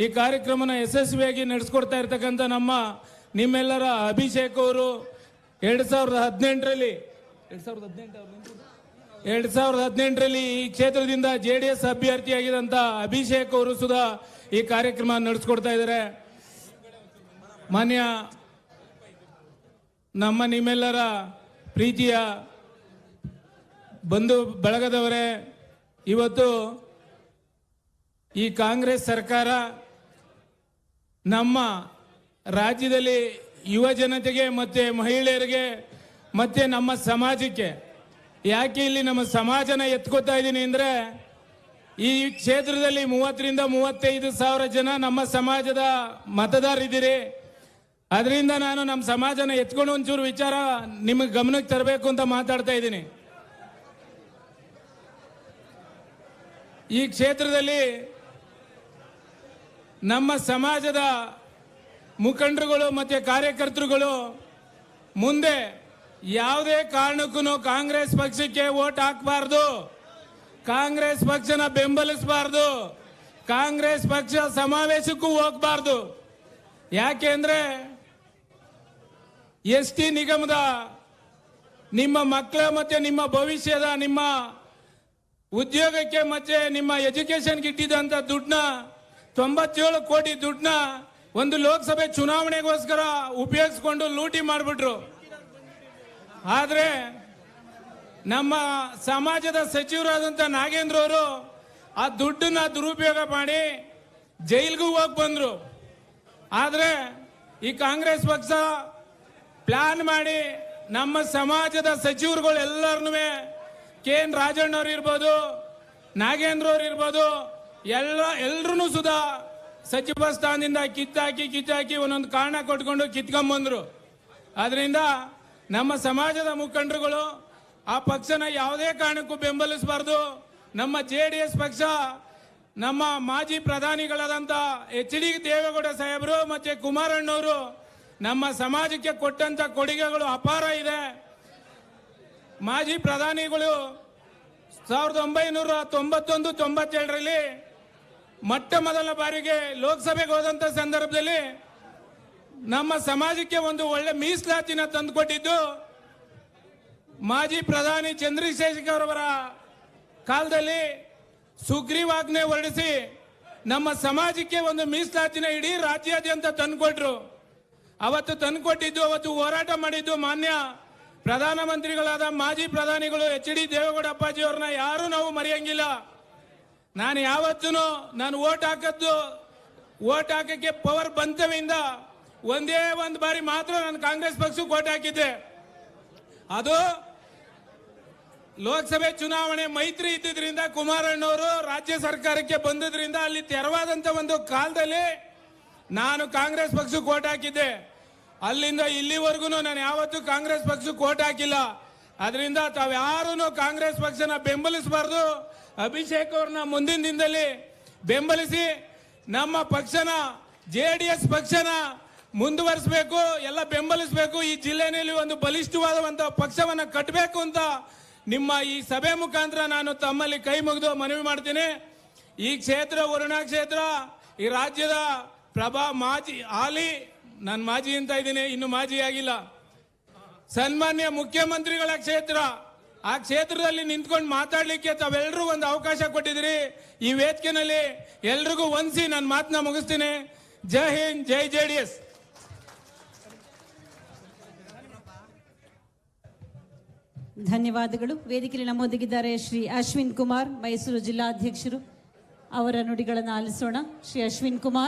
ಈ ಕಾರ್ಯಕ್ರಮನ ಯಶಸ್ವಿಯಾಗಿ ನಡೆಸ್ಕೊಡ್ತಾ ಇರ್ತಕ್ಕಂಥ ನಿಮ್ಮೆಲ್ಲರ ಅಭಿಷೇಕ್ ಅವರು 2018ರಲ್ಲಿ ಈ ಕ್ಷೇತ್ರದಿಂದ JDS ಅಭ್ಯರ್ಥಿಯಾಗಿದ್ದಂತ ಅಭಿಷೇಕ್ ಅವರು ಸುಧಾ ಈ ಕಾರ್ಯಕ್ರಮ ನಡೆಸ್ಕೊಡ್ತಾ ಇದ್ದಾರೆ. ಮಾನ್ಯ ನಿಮ್ಮೆಲ್ಲರ ಪ್ರೀತಿಯ ಬಂಧು ಬಳಗದವರೇ, ಇವತ್ತು ಈ ಕಾಂಗ್ರೆಸ್ ಸರ್ಕಾರ ನಮ್ಮ ರಾಜ್ಯದಲ್ಲಿ ಯುವ ಜನತೆಗೆ ಮತ್ತೆ ಮಹಿಳೆಯರಿಗೆ ಮತ್ತೆ ನಮ್ಮ ಸಮಾಜಕ್ಕೆ ಯಾಕೆ ಇಲ್ಲಿ ನಮ್ಮ ಸಮಾಜನ ಎತ್ಕೋತಾ ಇದ್ದೀನಿ ಅಂದ್ರೆ, ಈ ಕ್ಷೇತ್ರದಲ್ಲಿ 30ರಿಂದ 35 ಸಾವಿರ ಜನ ನಮ್ಮ ಸಮಾಜದ ಮತದಾರರಿದ್ದೀರಿ. ಅದರಿಂದ ನಾನು ನಮ್ಮ ಸಮಾಜನ ಎತ್ಕೊಂಡು ಒಂಚೂರು ವಿಚಾರ ನಿಮಗೆ ಗಮನಕ್ಕೆ ತರಬೇಕು ಅಂತ ಮಾತಾಡ್ತಾ ಇದ್ದೀನಿ. ಈ ಕ್ಷೇತ್ರದಲ್ಲಿ ನಮ್ಮ ಸಮಾಜದ ಮುಖಂಡರುಗಳು ಮತ್ತೆ ಕಾರ್ಯಕರ್ತರುಗಳು ಮುಂದೆ ಯಾವುದೇ ಕಾರಣಕ್ಕೂ ಕಾಂಗ್ರೆಸ್ ಪಕ್ಷಕ್ಕೆ ವೋಟ್ ಹಾಕಬಾರ್ದು, ಕಾಂಗ್ರೆಸ್ ಪಕ್ಷನ ಬೆಂಬಲಿಸಬಾರ್ದು, ಕಾಂಗ್ರೆಸ್ ಪಕ್ಷ ಸಮಾವೇಶಕ್ಕೂ ಹೋಗಬಾರ್ದು. ಯಾಕೆ ಅಂದ್ರೆ ST ನಿಗಮದ ನಿಮ್ಮ ಮಕ್ಕಳ ಮತ್ತೆ ನಿಮ್ಮ ಭವಿಷ್ಯದ ನಿಮ್ಮ ಉದ್ಯೋಗಕ್ಕೆ ಮತ್ತೆ ನಿಮ್ಮ ಎಜುಕೇಶನ್ಗೆ ಇಟ್ಟಿದ್ದಂತ ದುಡ್ಡನ್ನ 97 ಕೋಟಿ ದುಡ್ಡನ್ನ ಒಂದು ಲೋಕಸಭೆ ಚುನಾವಣೆಗೋಸ್ಕರ ಉಪಯೋಗಿಸ್ಕೊಂಡು ಲೂಟಿ ಮಾಡಿಬಿಟ್ರು. ಆದ್ರೆ ನಮ್ಮ ಸಮಾಜದ ಸಚಿವರಾದಂತ ನಾಗೇಂದ್ರ ಅವರು ಆ ದುಡ್ಡನ್ನ ದುರುಪಯೋಗ ಮಾಡಿ ಜೈಲ್ಗೂ ಹೋಗಿ ಬಂದ್ರು. ಆದ್ರೆ ಈ ಕಾಂಗ್ರೆಸ್ ಪಕ್ಷ ಪ್ಲಾನ್ ಮಾಡಿ ನಮ್ಮ ಸಮಾಜದ ಸಚಿವರುಗಳು ಎಲ್ಲರನ್ನೂ KN ರಾಜಣ್ಣವ್ರು ಇರ್ಬೋದು, ನಾಗೇಂದ್ರ ಅವ್ರು ಇರ್ಬೋದು, ಎಲ್ರೂ ಸುಧಾ ಸಚಿವ ಸ್ಥಾನದಿಂದ ಕಿತ್ತಾಕಿ ಒಂದೊಂದು ಕಾರಣ ಕೊಟ್ಕೊಂಡು ಕಿತ್ಕೊಂಡ್ಬಂದ್ರು. ಆದ್ರಿಂದ ನಮ್ಮ ಸಮಾಜದ ಮುಖಂಡರುಗಳು ಆ ಪಕ್ಷನ ಯಾವುದೇ ಕಾರಣಕ್ಕೂ ಬೆಂಬಲಿಸಬಾರ್ದು. ನಮ್ಮ JDS ಪಕ್ಷ ನಮ್ಮ ಮಾಜಿ ಪ್ರಧಾನಿಗಳಾದಂತ HD ದೇವೇಗೌಡ ಸಾಹೇಬರು ಮತ್ತೆ ಕುಮಾರಣ್ಣವರು ನಮ್ಮ ಸಮಾಜಕ್ಕೆ ಕೊಟ್ಟಂತ ಕೊಡುಗೆಗಳು ಅಪಾರ ಇದೆ. ಮಾಜಿ ಪ್ರಧಾನಿಗಳು 1991-92ರಲ್ಲಿ ಮೊಟ್ಟ ಮೊದಲ ಬಾರಿಗೆ ಲೋಕಸಭೆಗೆ ಹೋದಂತ ಸಂದರ್ಭದಲ್ಲಿ ನಮ್ಮ ಸಮಾಜಕ್ಕೆ ಒಂದು ಒಳ್ಳೆ ಮೀಸಲಾತಿನ ತಂದುಕೊಟ್ಟಿದ್ದು ಮಾಜಿ ಪ್ರಧಾನಿ ಚಂದ್ರಶೇಖರ್ ಅವರ ಕಾಲದಲ್ಲಿ ಸುಗ್ರೀವಾಜ್ಞೆ ಹೊರಡಿಸಿ ನಮ್ಮ ಸಮಾಜಕ್ಕೆ ಒಂದು ಮೀಸಲಾತಿನ ಇಡೀ ರಾಜ್ಯಾದ್ಯಂತ ತಂದುಕೊಟ್ರು. ಅವತ್ತು ಹೋರಾಟ ಮಾಡಿದ್ದು ಮಾನ್ಯ ಪ್ರಧಾನಮಂತ್ರಿಗಳಾದ ಮಾಜಿ ಪ್ರಧಾನಿಗಳು HD ದೇವೇಗೌಡ ಅಪ್ಪಾಜಿ ಅವ್ರನ್ನ ಯಾರು ನಾವು ಮರೆಯಂಗಿಲ್ಲ. ನಾನು ಯಾವತ್ತೂ ಓಟ್ ಹಾಕಕ್ಕೆ ಪವರ್ ಬಂತವಿಂದ ಒಂದೇ ಒಂದು ಬಾರಿ ಮಾತ್ರ ನಾನು ಕಾಂಗ್ರೆಸ್ ಪಕ್ಷಕ್ಕೆ ಓಟ್ ಹಾಕಿದ್ದೆ. ಅದು ಲೋಕಸಭೆ ಚುನಾವಣೆ ಮೈತ್ರಿ ಇದ್ದಿದ್ರಿಂದ ಕುಮಾರಣ್ಣವರು ರಾಜ್ಯ ಸರ್ಕಾರಕ್ಕೆ ಬಂದಿದ್ರಿಂದ ಅಲ್ಲಿ ತೆರವಾದಂತ ಒಂದು ಕಾಲದಲ್ಲಿ ನಾನು ಕಾಂಗ್ರೆಸ್ ಪಕ್ಷಕ್ಕೆ ಓಟ್ ಹಾಕಿದ್ದೆ. ಅಲ್ಲಿಂದ ಇಲ್ಲಿವರೆಗೂ ನಾನು ಯಾವತ್ತೂ ಕಾಂಗ್ರೆಸ್ ಪಕ್ಷಕ್ಕೆ ಓಟ್ ಹಾಕಿಲ್ಲ. ಅದರಿಂದ ತಾವ್ಯಾರೂ ಕಾಂಗ್ರೆಸ್ ಪಕ್ಷನ ಬೆಂಬಲಿಸಬಾರ್ದು. ಅಭಿಷೇಕ್ ಅವ್ರನ್ನ ಮುಂದಿನ ದಿನದಲ್ಲಿ ಬೆಂಬಲಿಸಿ ನಮ್ಮ ಪಕ್ಷನ JDS ಪಕ್ಷನ ಮುಂದುವರಿಸಬೇಕು, ಎಲ್ಲ ಬೆಂಬಲಿಸಬೇಕು. ಈ ಜಿಲ್ಲೆಯಲ್ಲಿ ಒಂದು ಬಲಿಷ್ಠವಾದಂತ ಪಕ್ಷವನ್ನ ಕಟ್ಟಬೇಕು ಅಂತ ನಿಮ್ಮ ಈ ಸಭೆ ಮುಖಾಂತರ ನಾನು ತಮ್ಮಲ್ಲಿ ಕೈ ಮುಗಿದು ಮನವಿ ಮಾಡ್ತೀನಿ. ಈ ಕ್ಷೇತ್ರ ವರುಣಾ ಕ್ಷೇತ್ರ ಈ ರಾಜ್ಯದ ನಾನು ಮಾಜಿ ಅಂತ ಇದ್ದೀನಿ, ಇನ್ನು ಮಾಜಿ ಆಗಿಲ್ಲ, ಸನ್ಮಾನ್ಯ ಮುಖ್ಯಮಂತ್ರಿಗಳ ಕ್ಷೇತ್ರ. ಆ ಕ್ಷೇತ್ರದಲ್ಲಿ ನಿಂತ್ಕೊಂಡು ಮಾತಾಡ್ಲಿಕ್ಕೆ ತಾವೆಲ್ಲರೂ ಒಂದು ಅವಕಾಶ ಕೊಟ್ಟಿದ್ರಿ. ಈ ವೇದಿಕೆನಲ್ಲಿ ಎಲ್ರಿಗೂ ವಂದಿಸಿ ನನ್ನ ಮಾತನ್ನ ಮುಗಿಸ್ತೀನಿ. ಜೈ ಹಿಂದ್, ಜೈ JDS. ಧನ್ಯವಾದಗಳು. ವೇದಿಕೆಯಲ್ಲಿ ನಮ್ಮೊಂದಿಗಿದ್ದಾರೆ ಶ್ರೀ ಅಶ್ವಿನ್ ಕುಮಾರ್, ಮೈಸೂರು ಜಿಲ್ಲಾಧ್ಯಕ್ಷರು. ಅವರ ನುಡಿಗಳನ್ನು ಆಲಿಸೋಣ. ಶ್ರೀ ಅಶ್ವಿನ್ ಕುಮಾರ್.